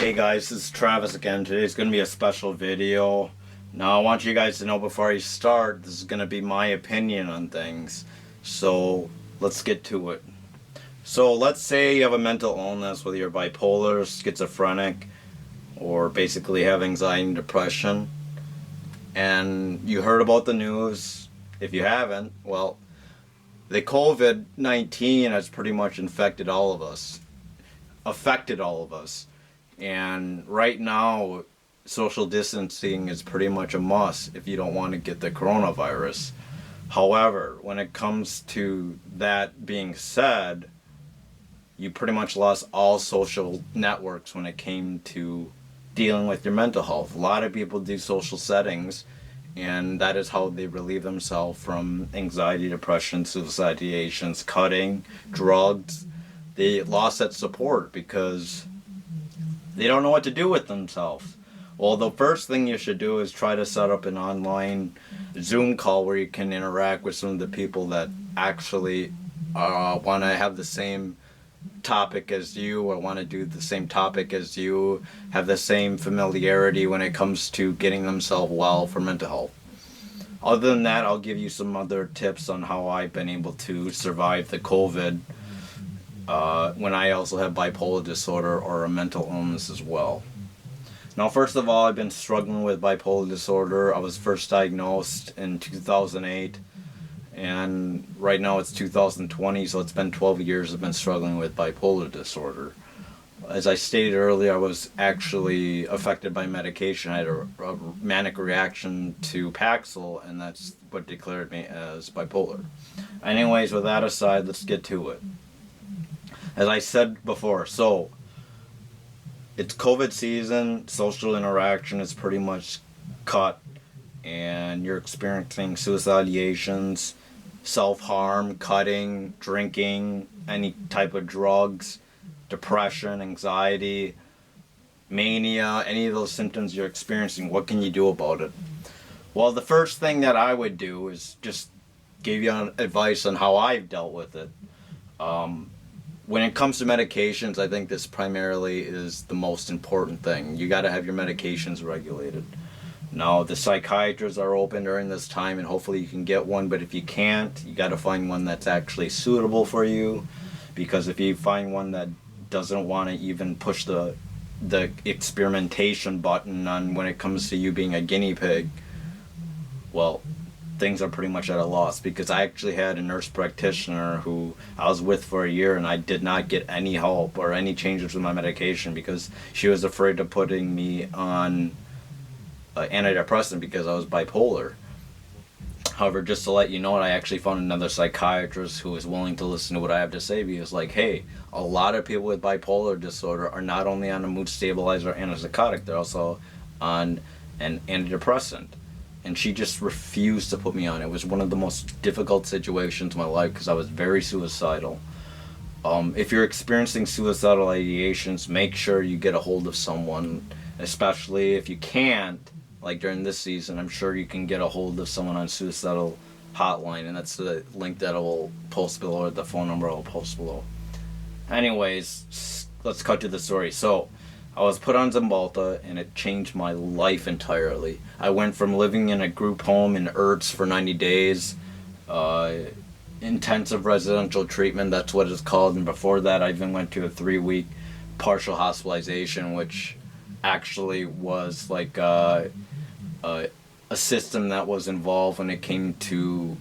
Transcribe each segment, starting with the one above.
Hey guys, this is Travis again. Today's going to be a special video. Now I want you guys to know before I start, this is going to be my opinion on things. So let's get to it. So let's say you have a mental illness, whether you're bipolar, schizophrenic, or basically have anxiety and depression. And you heard about the news. If you haven't, well, the Covid-19 has pretty much affected all of us. And right now, social distancing is pretty much a must if you don't want to get the coronavirus. However, when it comes to that being said, you pretty much lost all social networks when it came to dealing with your mental health. A lot of people do social settings, and that is how they relieve themselves from anxiety, depression, suicide ideations, cutting, drugs. They lost that support because they don't know what to do with themselves. Well, the first thing you should do is try to set up an online Zoom call where you can interact with some of the people that actually want to have the same topic as you, or want to do the same topic as you, have the same familiarity when it comes to getting themselves well for mental health. Other than that, I'll give you some other tips on how I've been able to survive the COVID when I also have bipolar disorder or a mental illness as well. Now, first of all, I've been struggling with bipolar disorder. I was first diagnosed in 2008, and right now it's 2020, so it's been 12 years I've been struggling with bipolar disorder. As I stated earlier, I was actually affected by medication. I had a manic reaction to Paxil, and that's what declared me as bipolar. Anyways, with that aside, let's get to it. As I said before, so it's COVID season, social interaction is pretty much cut, and you're experiencing suicide ideations, self-harm, cutting, drinking, any type of drugs, depression, anxiety, mania, any of those symptoms you're experiencing. What can you do about it? Well, the first thing that I would do is just give you advice on how I've dealt with it. When it comes to medications, I think this primarily is the most important thing. You got to have your medications regulated. Now, the psychiatrists are open during this time, and hopefully you can get one, but if you can't, you got to find one that's actually suitable for you, because if you find one that doesn't want to even push the experimentation button on when it comes to you being a guinea pig, well, things are pretty much at a loss, because I actually had a nurse practitioner who I was with for a year, and I did not get any help or any changes with my medication because she was afraid of putting me on antidepressant because I was bipolar. However, just to let you know, I actually found another psychiatrist who was willing to listen to what I have to say, because like, hey, a lot of people with bipolar disorder are not only on a mood stabilizer or antipsychotic, they're also on an antidepressant. And she just refused to put me on. It was one of the most difficult situations in my life because I was very suicidal. If you're experiencing suicidal ideations, make sure you get a hold of someone, especially if you can't, like during this season. I'm sure you can get a hold of someone on suicidal hotline, and that's the link that I will post below, or the phone number I will post below. Anyways, let's cut to the story. So, I was put on Zymbalta, and it changed my life entirely. I went from living in a group home in Ertz for 90 days, intensive residential treatment, that's what it's called, and before that I even went to a 3-week partial hospitalization, which actually was like a system that was involved when it came to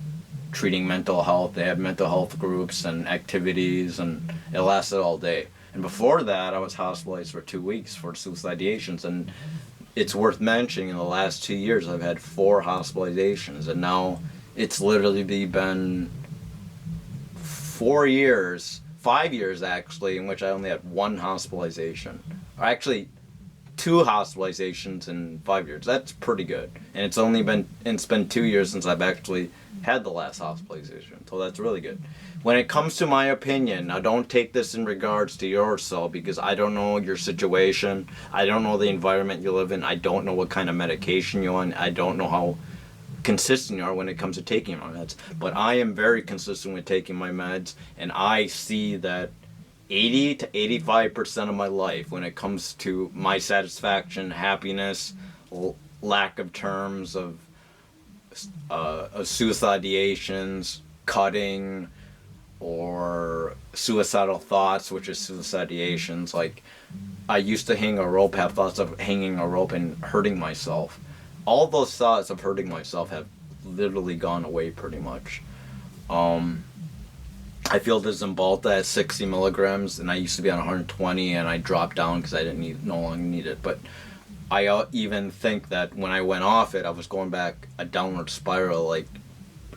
treating mental health. They had mental health groups and activities, and it lasted all day. And before that, I was hospitalized for 2 weeks for suicide ideations. And it's worth mentioning, in the last 2 years, I've had 4 hospitalizations. And now it's literally been 4 years, 5 years actually, in which I only had 1 hospitalization. Or actually, 2 hospitalizations in 5 years. That's pretty good. And it's been 2 years since I've actually had the last hospitalization. So that's really good. When it comes to my opinion, now don't take this in regards to yourself, because I don't know your situation. I don't know the environment you live in. I don't know what kind of medication you're on. I don't know how consistent you are when it comes to taking my meds. But I am very consistent with taking my meds, and I see that 80 to 85% of my life when it comes to my satisfaction, happiness, lack of terms of suicide ideations, cutting, or suicidal thoughts, which is suicide ideations. Like, I used to hang a rope, have thoughts of hanging a rope and hurting myself. All those thoughts of hurting myself have literally gone away pretty much. I feel the Zymbalta at 60 milligrams, and I used to be on 120, and I dropped down because I no longer need it. But I even think that when I went off it, I was going back a downward spiral like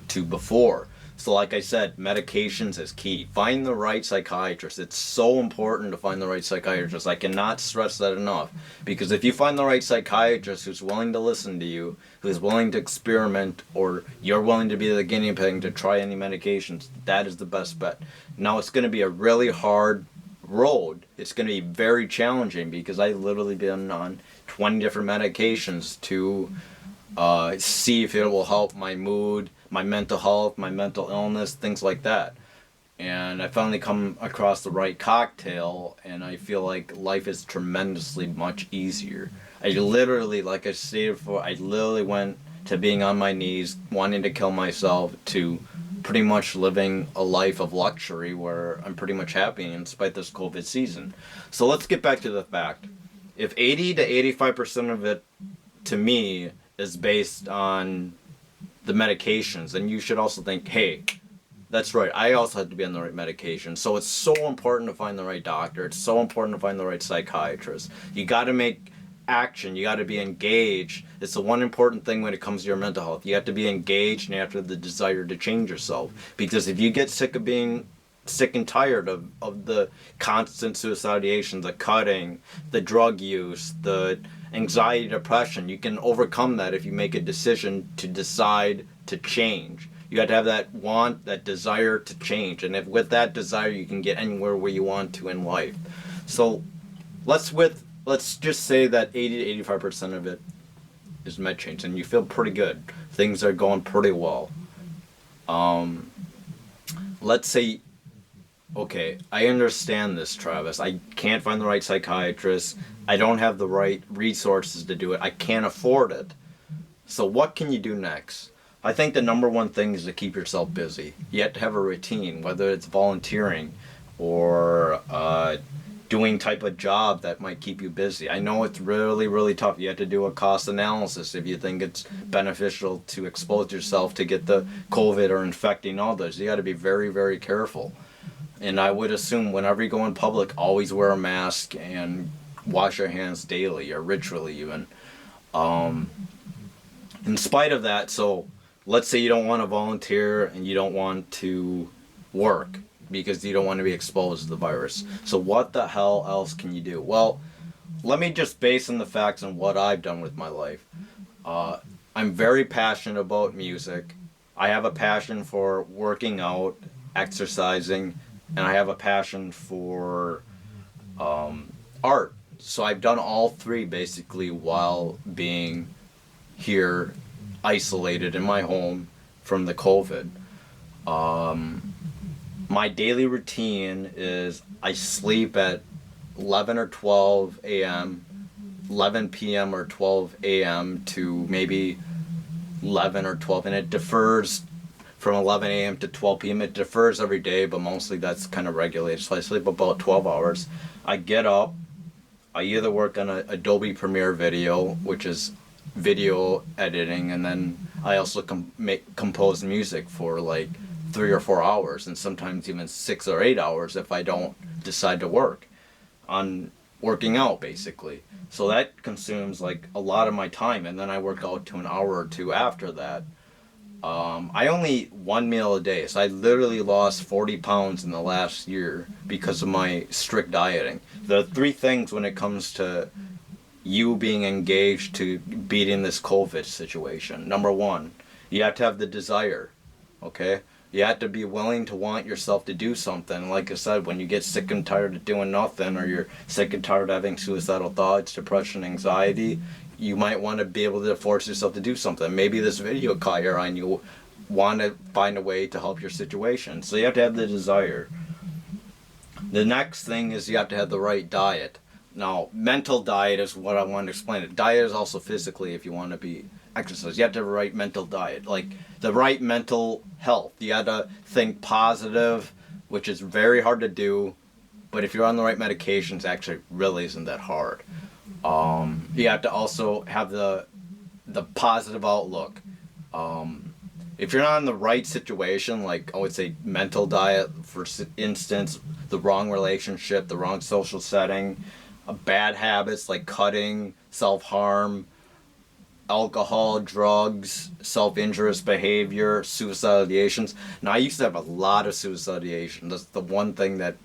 to before. So like I said, medications is key. Find the right psychiatrist. It's so important to find the right psychiatrist. I cannot stress that enough. Because if you find the right psychiatrist who's willing to listen to you, who's willing to experiment, or you're willing to be the guinea pig to try any medications, that is the best bet. Now, it's going to be a really hard road. It's going to be very challenging because I've literally been on 20 different medications to see if it will help my mood, my mental health, my mental illness, things like that. And I finally come across the right cocktail, and I feel like life is tremendously much easier. I literally, like I stated before, I literally went to being on my knees, wanting to kill myself, to pretty much living a life of luxury where I'm pretty much happy in spite of this COVID season. So let's get back to the fact. If 80 to 85% of it, to me, is based on the medications, and you should also think, hey, that's right, I also have to be on the right medication. So it's so important to find the right doctor. It's so important to find the right psychiatrist. You got to make action. You got to be engaged. It's the one important thing when it comes to your mental health. You have to be engaged and you have to have the desire to change yourself. Because if you get sick of being sick and tired of the constant suicide ideation, the cutting, the drug use, the anxiety, depression, you can overcome that if you make a decision to decide to change. You have to have that want, that desire to change. And if with that desire, you can get anywhere where you want to in life. So let's just say that 80 to 85% of it is med change, and you feel pretty good. Things are going pretty well. Let's say, okay, I understand this, Travis. I can't find the right psychiatrist. I don't have the right resources to do it. I can't afford it. So what can you do next? I think the number one thing is to keep yourself busy. You have to have a routine, whether it's volunteering or doing type of job that might keep you busy. I know it's really, really tough. You have to do a cost analysis if you think it's beneficial to expose yourself to get the COVID or infecting others. You got to be very, very careful. And I would assume whenever you go in public, always wear a mask and wash your hands daily or ritually even. In spite of that, so let's say you don't want to volunteer and you don't want to work because you don't want to be exposed to the virus. So what the hell else can you do? Well, let me just base on the facts on what I've done with my life. I'm very passionate about music. I have a passion for working out, exercising, and I have a passion for art. So I've done all three basically while being here isolated in my home from the COVID. My daily routine is I sleep at 11 or 12 a.m., 11 p.m. or 12 a.m. to maybe 11 or 12, and it differs from 11 a.m. to 12 p.m. It differs every day, but mostly that's kind of regulated. So I sleep about 12 hours. I get up. I either work on an Adobe Premiere video, which is video editing, and then I also compose music for like 3 or 4 hours, and sometimes even 6 or 8 hours if I don't decide to work on working out basically. So that consumes like a lot of my time, and then I work out to an hour or two after that. I only eat one meal a day, so I literally lost 40 pounds in the last year because of my strict dieting. There are three things when it comes to you being engaged to beating this COVID situation. Number one, you have to have the desire, okay? You have to be willing to want yourself to do something. Like I said, when you get sick and tired of doing nothing, or you're sick and tired of having suicidal thoughts, depression, anxiety, you might want to be able to force yourself to do something. Maybe this video caught your eye and you want to find a way to help your situation. So you have to have the desire. The next thing is you have to have the right diet. Now, mental diet is what I want to explain. It. Diet is also physically if you want to be exercise. You have to have the right mental diet, like the right mental health. You have to think positive, which is very hard to do, but if you're on the right medications, actually really isn't that hard. You have to also have the positive outlook. If you're not in the right situation, like I would say mental diet, for instance, the wrong relationship, the wrong social setting, bad habits like cutting, self-harm, alcohol, drugs, self-injurious behavior, suicidal ideations. Now, I used to have a lot of suicidal ideation. That's the one thing that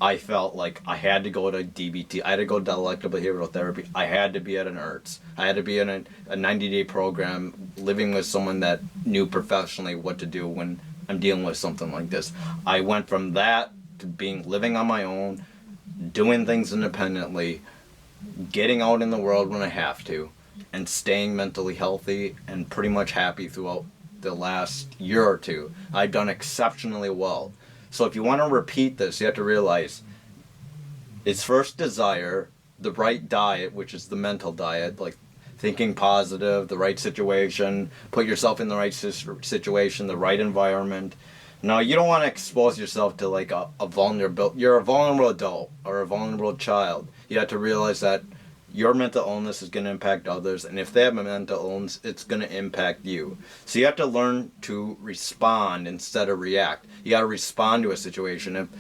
I felt like I had to go to DBT. I had to go to dialectical behavioral therapy. I had to be at an ERTS. I had to be in a 90-day program living with someone that knew professionally what to do when I'm dealing with something like this. I went from that to living on my own, doing things independently, getting out in the world when I have to, and staying mentally healthy and pretty much happy throughout the last year or two. I've done exceptionally well. So if you want to repeat this, you have to realize it's first desire, the right diet, which is the mental diet, like thinking positive, the right situation, put yourself in the right situation, the right environment. Now, you don't want to expose yourself to like a vulnerable, you're a vulnerable adult or a vulnerable child. You have to realize that your mental illness is going to impact others, and if they have a mental illness, it's going to impact you. So you have to learn to respond instead of react. You got to respond to a situation.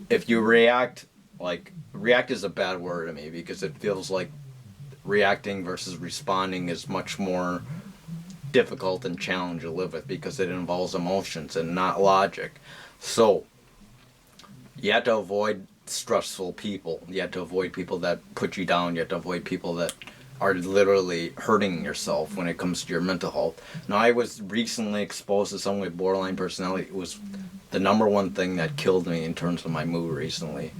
If you react, like, react is a bad word to me because it feels like reacting versus responding is much more difficult and challenging to live with because it involves emotions and not logic. So you have to avoid stressful people. You have to avoid people that put you down. You have to avoid people that are literally hurting yourself when it comes to your mental health. Now, I was recently exposed to someone with borderline personality. It was the number one thing that killed me in terms of my mood recently.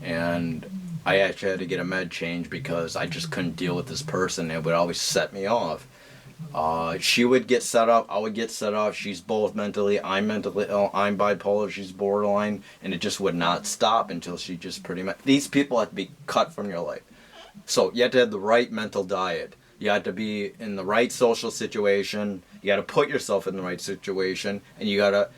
And I actually had to get a med change because I just couldn't deal with this person. It would always set me off. She would get set up, I would get set off. She's both I'm mentally ill, I'm bipolar, she's borderline, and it just would not stop until she just pretty much, these people have to be cut from your life. So you have to have the right mental diet. You have to be in the right social situation. You got to put yourself in the right situation, and you got to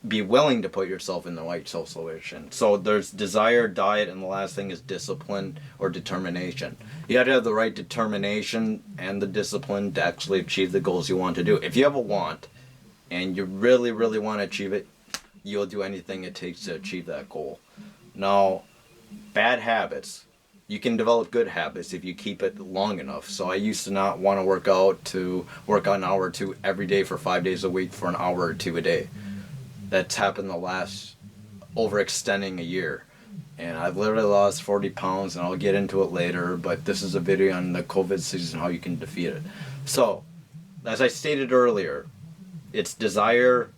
be willing to put yourself in the right situation. So there's desire, diet, and the last thing is discipline or determination. You have to have the right determination and the discipline to actually achieve the goals you want to do. If you have a want and you really, really want to achieve it, you'll do anything it takes to achieve that goal. Now, bad habits. You can develop good habits if you keep it long enough. So I used to not want to work out an hour or two every day for 5 days a week for an hour or two a day. That's happened the last overextending a year. And I've literally lost 40 pounds, and I'll get into it later, but this is a video on the COVID season, how you can defeat it. So, as I stated earlier, it's desire,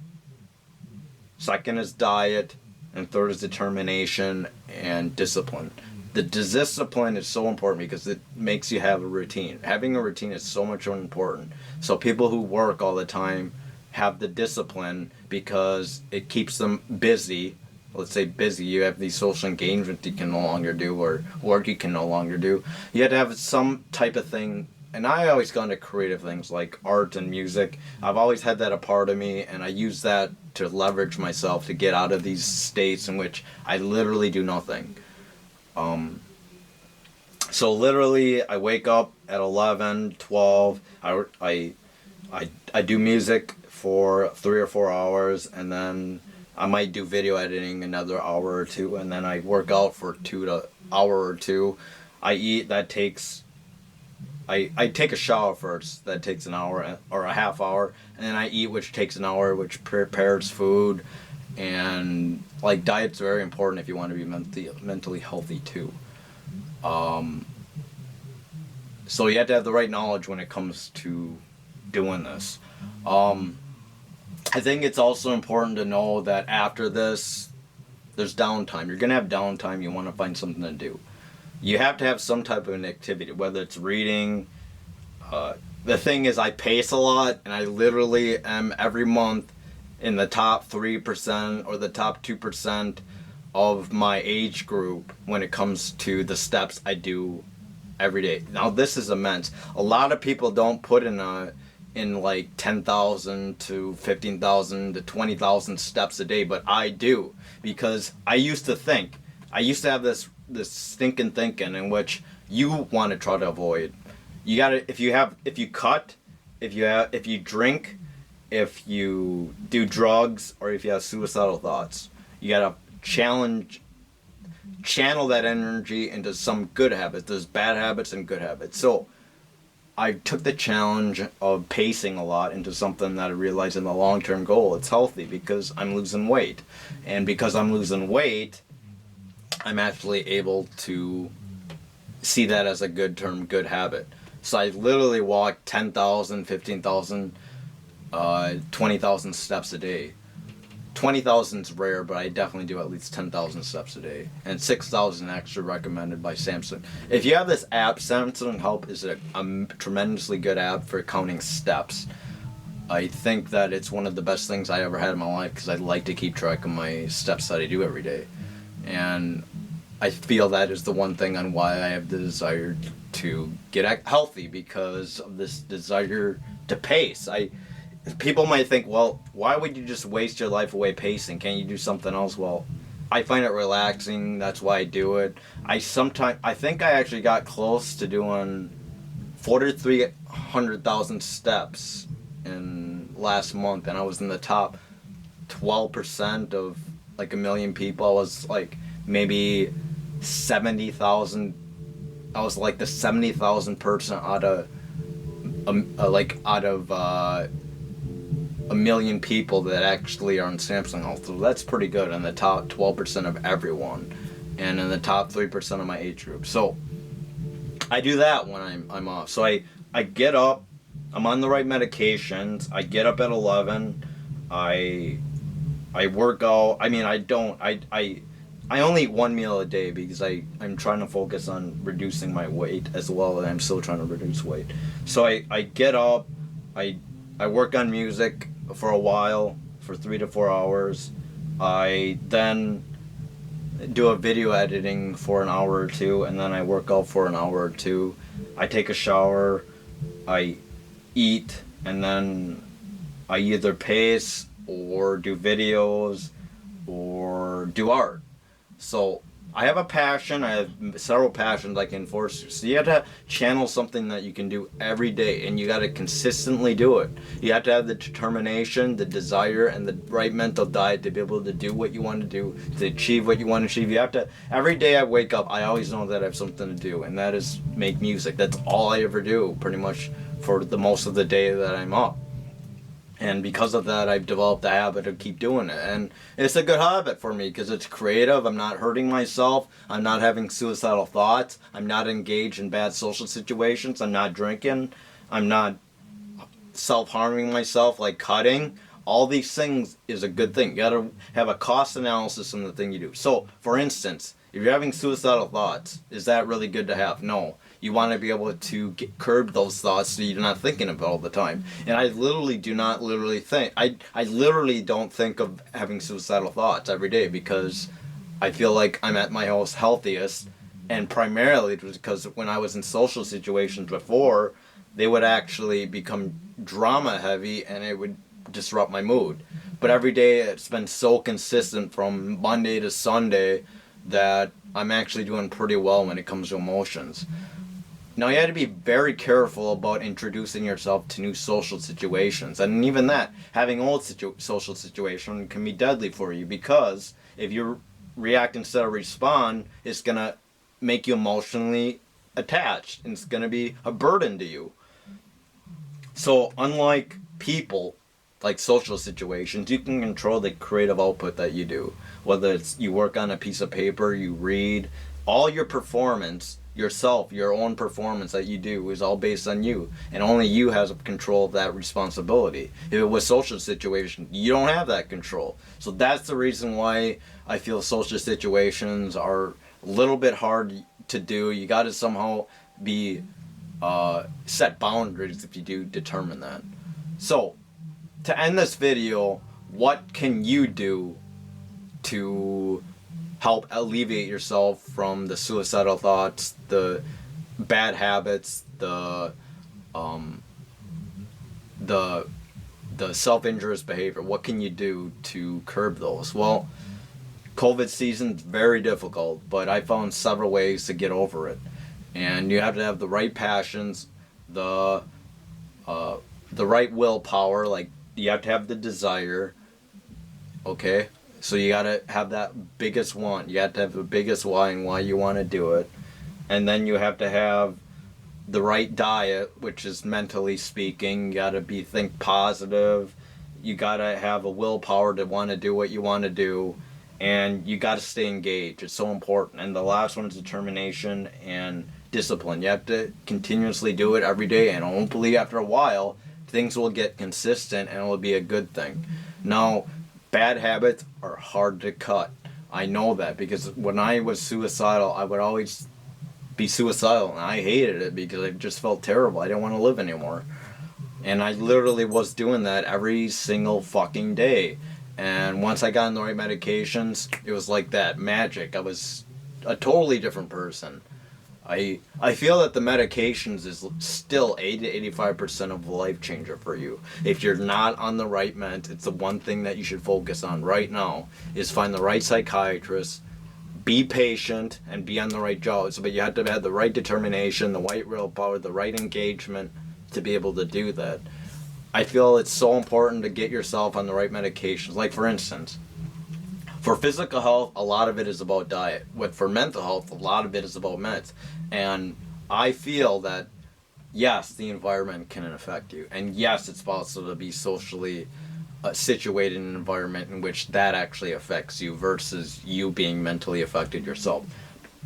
second is diet, and third is determination and discipline. The discipline is so important because it makes you have a routine. Having a routine is so much more important. So people who work all the time have the discipline because it keeps them busy. Let's say busy, you have these social engagements you can no longer do or work you can no longer do. You have to have some type of thing, and I always got into creative things like art and music. I've always had that a part of me, and I use that to leverage myself to get out of these states in which I literally do nothing. So literally I wake up at 11, 12, I do music for 3 or 4 hours, and then I might do video editing another hour or two, and then I work out for an hour or two. I eat, I take a shower first, that takes an hour or a half hour, and then I eat, which takes an hour, which prepares food. And like, diet's very important if you want to be mentally healthy too. So you have to have the right knowledge when it comes to doing this. I think it's also important to know that after this, there's downtime. You're going to have downtime. You want to find something to do. You have to have some type of an activity, whether it's reading. The thing is, I pace a lot, and I literally am every month in the top 3% or the top 2% of my age group when it comes to the steps I do every day. Now this is immense. A lot of people don't put in like 10,000 to 15,000 to 20,000 steps a day, but I do, because I used to have this stinking thinking in which you want to try to avoid. You gotta, if you cut, if you drink, if you do drugs, or if you have suicidal thoughts, you gotta channel that energy into some good habits. There's bad habits and good habits. So I took the challenge of pacing a lot into something that I realized in the long-term goal, it's healthy, because I'm losing weight. And because I'm losing weight, I'm actually able to see that as a good habit. So I literally walk 10,000, 15,000, 20,000 steps a day. 20,000 is rare, but I definitely do at least 10,000 steps a day. And 6,000 actually recommended by Samsung. If you have this app, Samsung Help is a tremendously good app for counting steps. I think that it's one of the best things I ever had in my life, because I like to keep track of my steps that I do every day. And I feel that is the one thing on why I have the desire to get healthy, because of this desire to pace. People might think, well, why would you just waste your life away pacing? Can't you do something else? Well, I find it relaxing. That's why I do it. I think I actually got close to doing 4,300,000 steps in last month, and I was in the top 12% of like a million people. I was like maybe 70,000. I was like the 70,000 person out of a million people that actually are on Samsung Health. So that's pretty good, in the top 12% of everyone, and in the top 3% of my age group. So I do that when I'm off. So I get up, I'm on the right medications, I get up at 11, I work out. I mean, I only eat one meal a day, because I'm trying to focus on reducing my weight as well, and I'm still trying to reduce weight. So I get up, I work on music for a while, for 3 to 4 hours. I then do a video editing for an hour or two, and then I work out for an hour or two. I take a shower, I eat, and then I either pace or do videos or do art. So I have a passion. I have several passions I can enforce. So you have to channel something that you can do every day, and you got to consistently do it. You have to have the determination, the desire, and the right mental diet to be able to do what you want to do, to achieve what you want to achieve. You have to, every day I wake up, I always know that I have something to do, and that is make music. That's all I ever do, pretty much, for the most of the day that I'm up. And because of that, I've developed the habit of keep doing it. And it's a good habit for me, because it's creative. I'm not hurting myself. I'm not having suicidal thoughts. I'm not engaged in bad social situations. I'm not drinking. I'm not self-harming myself, like cutting. All these things is a good thing. You gotta have a cost analysis in the thing you do. So, for instance, if you're having suicidal thoughts, is that really good to have? No. You want to be able to curb those thoughts so you're not thinking of it all the time. And I literally do not think. I literally don't think of having suicidal thoughts every day, because I feel like I'm at my most healthiest. And primarily it was because when I was in social situations before, they would actually become drama heavy, and it would disrupt my mood. But every day it's been so consistent from Monday to Sunday that I'm actually doing pretty well when it comes to emotions. Now, you have to be very careful about introducing yourself to new social situations. And even that, having old social situation can be deadly for you, because if you react instead of respond, it's going to make you emotionally attached, and it's going to be a burden to you. So, unlike people, like social situations, you can control the creative output that you do. Whether it's you work on a piece of paper, you read, all your performance, yourself, your own performance that you do is all based on you, and only you has control of that responsibility. If it was social situation, you don't have that control. So that's the reason why I feel social situations are a little bit hard to do. You got to somehow be set boundaries if you do determine that. So to end this video, what can you do to help alleviate yourself from the suicidal thoughts, the bad habits, the self-injurious behavior. What can you do to curb those? Well, COVID season's very difficult, but I found several ways to get over it. And you have to have the right passions, the right willpower. Like, you have to have the desire. Okay, so you gotta have that biggest want. You have to have the biggest why and why you want to do it, and then you have to have the right diet, which is mentally speaking. You gotta think positive. You gotta have a willpower to want to do what you want to do, and you gotta stay engaged. It's so important. And the last one is determination and discipline. You have to continuously do it every day, and hopefully after a while things will get consistent and it will be a good thing. Now, bad habits are hard to cut. I know that, because when I was suicidal, I would always be suicidal, and I hated it because I just felt terrible. I didn't want to live anymore. And I literally was doing that every single fucking day. And once I got on the right medications, it was like that magic. I was a totally different person. I feel that the medications is still 80 to 85% of a life changer for you. If you're not on the right meds, it's the one thing that you should focus on right now, is find the right psychiatrist, be patient, and be on the right jobs. But you have to have the right determination, the right willpower, the right engagement to be able to do that. I feel it's so important to get yourself on the right medications. Like, for instance, for physical health, a lot of it is about diet. But for mental health, a lot of it is about meds. And I feel that, yes, the environment can affect you. And yes, it's possible to be socially situated in an environment in which that actually affects you versus you being mentally affected yourself.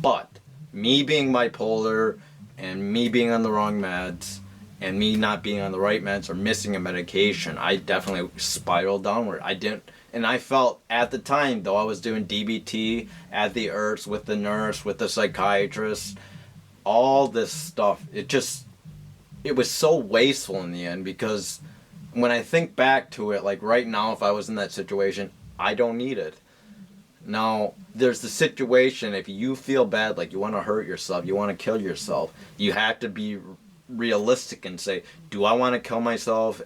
But me being bipolar and me being on the wrong meds and me not being on the right meds or missing a medication, I definitely spiraled downward. And I felt at the time, though I was doing DBT at the IRFs with the nurse, with the psychiatrist, all this stuff, it was so wasteful in the end, because when I think back to it, like right now, if I was in that situation, I don't need it. Now, there's the situation, if you feel bad, like you want to hurt yourself, you want to kill yourself, you have to be realistic and say, do I want to kill myself,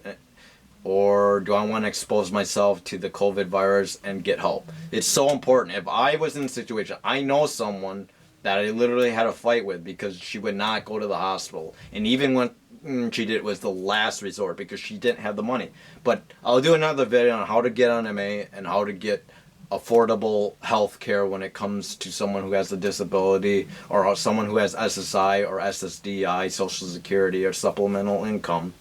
or do I want to expose myself to the COVID virus and get help? It's so important. If I was in a situation, I know someone that I literally had a fight with because she would not go to the hospital. And even when she did, it was the last resort because she didn't have the money. But I'll do another video on how to get on MA and how to get affordable health care when it comes to someone who has a disability, or someone who has SSI or SSDI, Social Security, or supplemental income.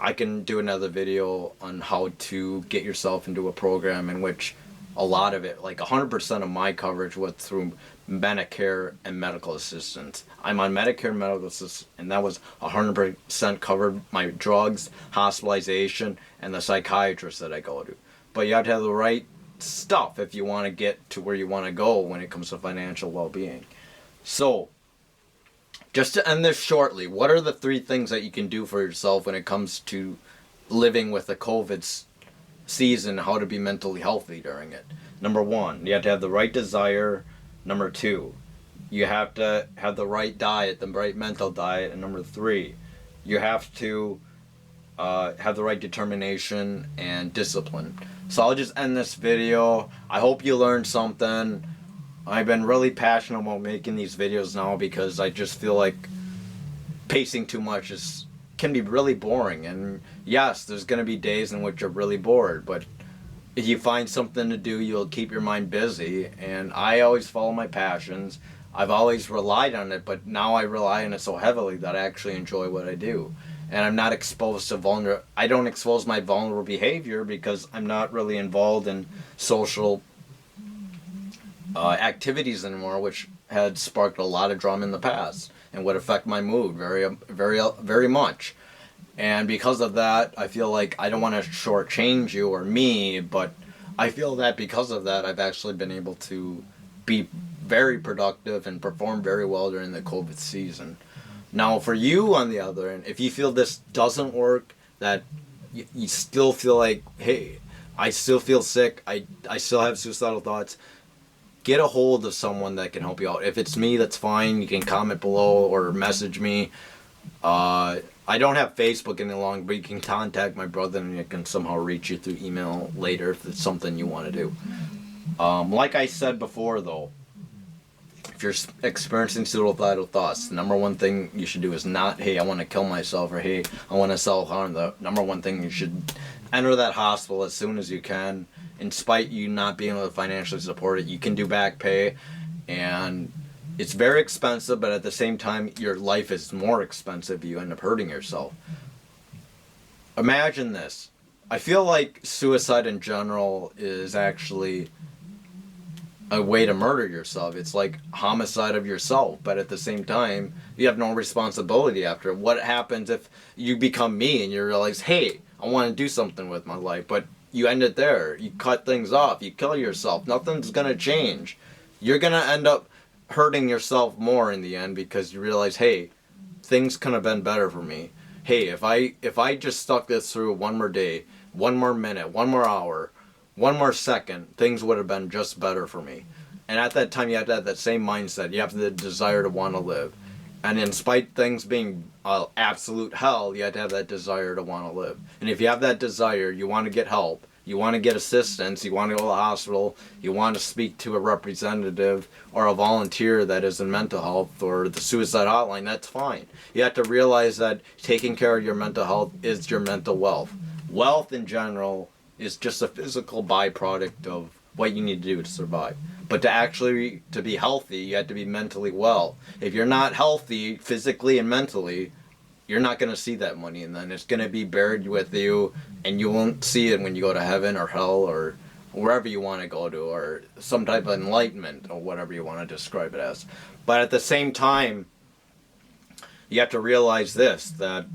I can do another video on how to get yourself into a program in which a lot of it, like 100% of my coverage, was through Medicare and medical assistance. I'm on Medicare and medical assistance, and that was 100% covered my drugs, hospitalization, and the psychiatrist that I go to. But you have to have the right stuff if you want to get to where you want to go when it comes to financial well-being. So, just to end this shortly, what are the 3 things that you can do for yourself when it comes to living with the COVID season, how to be mentally healthy during it? Number 1, you have to have the right desire. Number 2, you have to have the right diet, the right mental diet. And number 3, you have to have the right determination and discipline. So I'll just end this video. I hope you learned something. I've been really passionate about making these videos now because I just feel like pacing too much can be really boring. And yes, there's going to be days in which you're really bored, but if you find something to do, you'll keep your mind busy. And I always follow my passions. I've always relied on it, but now I rely on it so heavily that I actually enjoy what I do. And I'm not exposed to I don't expose my vulnerable behavior because I'm not really involved in social activities anymore, which had sparked a lot of drama in the past and would affect my mood very much. And because of that, I feel like I don't want to shortchange you or me, but I feel that because of that, I've actually been able to be very productive and perform very well during the COVID season. Now, for you, on the other end, if you feel this doesn't work, that you still feel like, hey, I still feel sick, I still have suicidal thoughts, get a hold of someone that can help you out. If it's me, that's fine. You can comment below or message me. I don't have Facebook any longer, but you can contact my brother and I can somehow reach you through email later if it's something you want to do. Like I said before, though, if you're experiencing suicidal thoughts, the number one thing you should do is not, hey, I want to kill myself, or hey, I want to self-harm. The number one thing, you should enter that hospital as soon as you can. In spite you not being able to financially support it, you can do back pay, and it's very expensive, but at the same time, your life is more expensive. You end up hurting yourself. Imagine this. I feel like suicide in general is actually a way to murder yourself. It's like homicide of yourself, but at the same time, you have no responsibility after it. What happens if you become me and you realize, hey, I want to do something with my life, but you end it there. You cut things off. You kill yourself. Nothing's going to change. You're going to end up hurting yourself more in the end because you realize, hey, things could have been better for me. Hey, if I just stuck this through one more day, one more minute, one more hour, one more second, things would have been just better for me. And at that time, you have to have that same mindset. You have the desire to want to live. And in spite of things being absolute hell, you have to have that desire to want to live. And if you have that desire, you want to get help, you want to get assistance, you want to go to the hospital, you want to speak to a representative or a volunteer that is in mental health or the suicide hotline, that's fine. You have to realize that taking care of your mental health is your mental wealth. Wealth in general is just a physical byproduct of what you need to do to survive. But to be healthy, you have to be mentally well. If you're not healthy physically and mentally, you're not going to see that money, and then it's going to be buried with you, and you won't see it when you go to heaven or hell or wherever you want to go to, or some type of enlightenment or whatever you want to describe it as. But at the same time, you have to realize this, that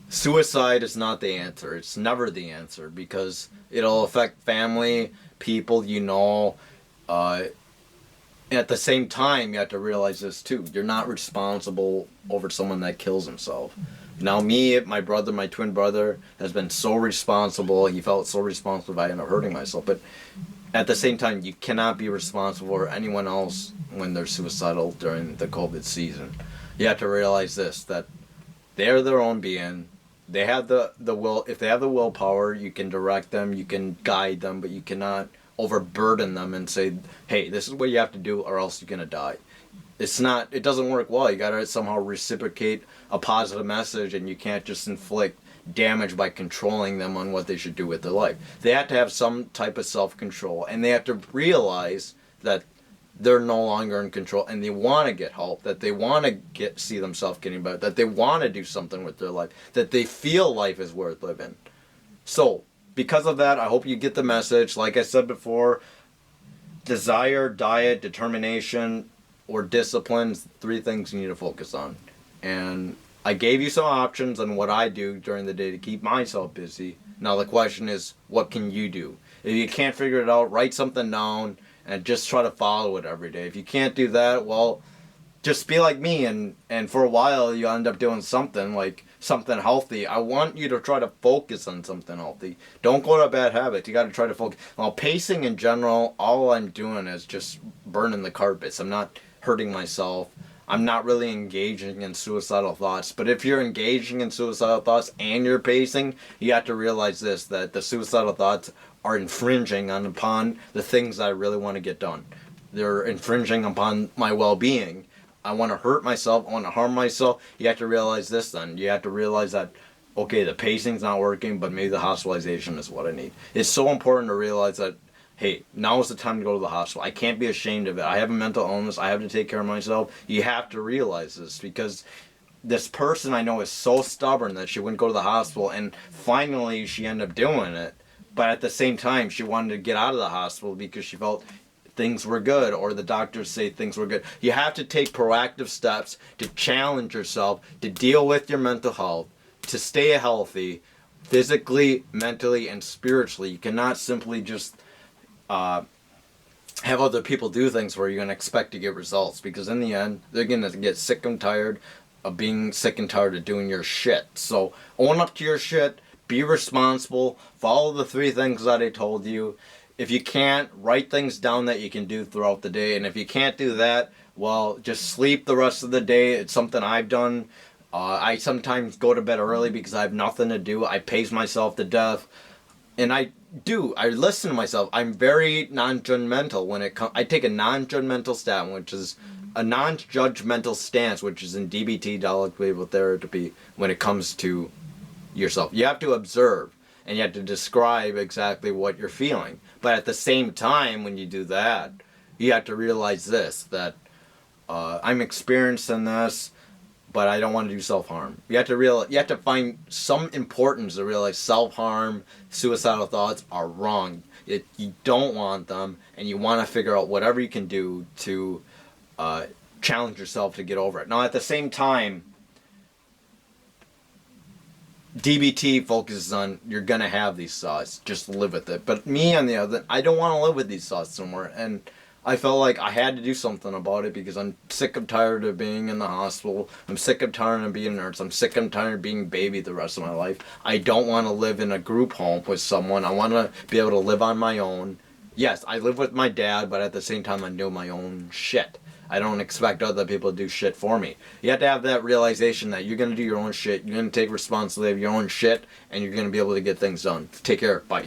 suicide is not the answer. It's never the answer, because it'll affect family, people you know. At the same time, you have to realize this too. You're not responsible over someone that kills himself. Now me, my brother, my twin brother, has been so responsible. He felt so responsible, I ended up hurting myself. But at the same time, you cannot be responsible for anyone else when they're suicidal during the COVID season. You have to realize this, that they're their own being. They have the will. If they have the willpower, you can direct them, you can guide them, but you cannot overburden them and say, hey, this is what you have to do or else you're going to die. It doesn't work well. You got to somehow reciprocate a positive message, and you can't just inflict damage by controlling them on what they should do with their life. They have to have some type of self-control, and they have to realize that they're no longer in control, and they want to get help, that they want to see themselves getting better, that they want to do something with their life, that they feel life is worth living. So, because of that, I hope you get the message. Like I said before, desire, diet, determination, or discipline is 3 things you need to focus on. And I gave you some options on what I do during the day to keep myself busy. Now the question is, what can you do? If you can't figure it out, write something down and just try to follow it every day. If you can't do that, well, just be like me, and for a while you end up doing something like something healthy. I want you to try to focus on something healthy. Don't go to bad habits. You got to try to focus. Well, pacing in general, all I'm doing is just burning the carpets. I'm not hurting myself. I'm not really engaging in suicidal thoughts. But if you're engaging in suicidal thoughts and you're pacing, you have to realize this, that the suicidal thoughts are infringing upon the things that I really want to get done. They're infringing upon my well-being. I want to hurt myself. I want to harm myself. You have to realize this then. You have to realize that, okay, the pacing's not working, but maybe the hospitalization is what I need. It's so important to realize that, hey, now is the time to go to the hospital. I can't be ashamed of it. I have a mental illness. I have to take care of myself. You have to realize this, because this person I know is so stubborn that she wouldn't go to the hospital, and finally she ended up doing it. But at the same time, she wanted to get out of the hospital because she felt things were good, or the doctors say things were good. You have to take proactive steps to challenge yourself, to deal with your mental health, to stay healthy, physically, mentally, and spiritually. You cannot simply just have other people do things where you're going to expect to get results, because in the end, they're going to get sick and tired of being sick and tired of doing your shit. So own up to your shit, be responsible, follow the 3 things that I told you. if you can't, write things down that you can do throughout the day. And if you can't do that, well, just sleep the rest of the day. It's something I've done. I sometimes go to bed early because I have nothing to do. I pace myself to death. And I listen to myself. I'm very non-judgmental when it comes. I take a non-judgmental stance, which is a non-judgmental stance, which is in DBT, dialectical behavioral therapy, when it comes to yourself. You have to observe, and you have to describe exactly what you're feeling. But at the same time, when you do that, you have to realize this, that I'm experiencing this, but I don't want to do self-harm. You have to find some importance to realize self-harm, suicidal thoughts are wrong. You don't want them, and you want to figure out whatever you can do to challenge yourself to get over it. Now, at the same time, DBT focuses on you're going to have these thoughts. Just live with it. But me, on the other, I don't want to live with these thoughts anymore. And I felt like I had to do something about it because I'm sick and tired of being in the hospital. I'm sick and tired of being a nurse. I'm sick and tired of being a baby the rest of my life. I don't want to live in a group home with someone. I want to be able to live on my own. Yes, I live with my dad, but at the same time I do my own shit. I don't expect other people to do shit for me. You have to have that realization that you're going to do your own shit. You're going to take responsibility of your own shit, and you're going to be able to get things done. Take care. Bye.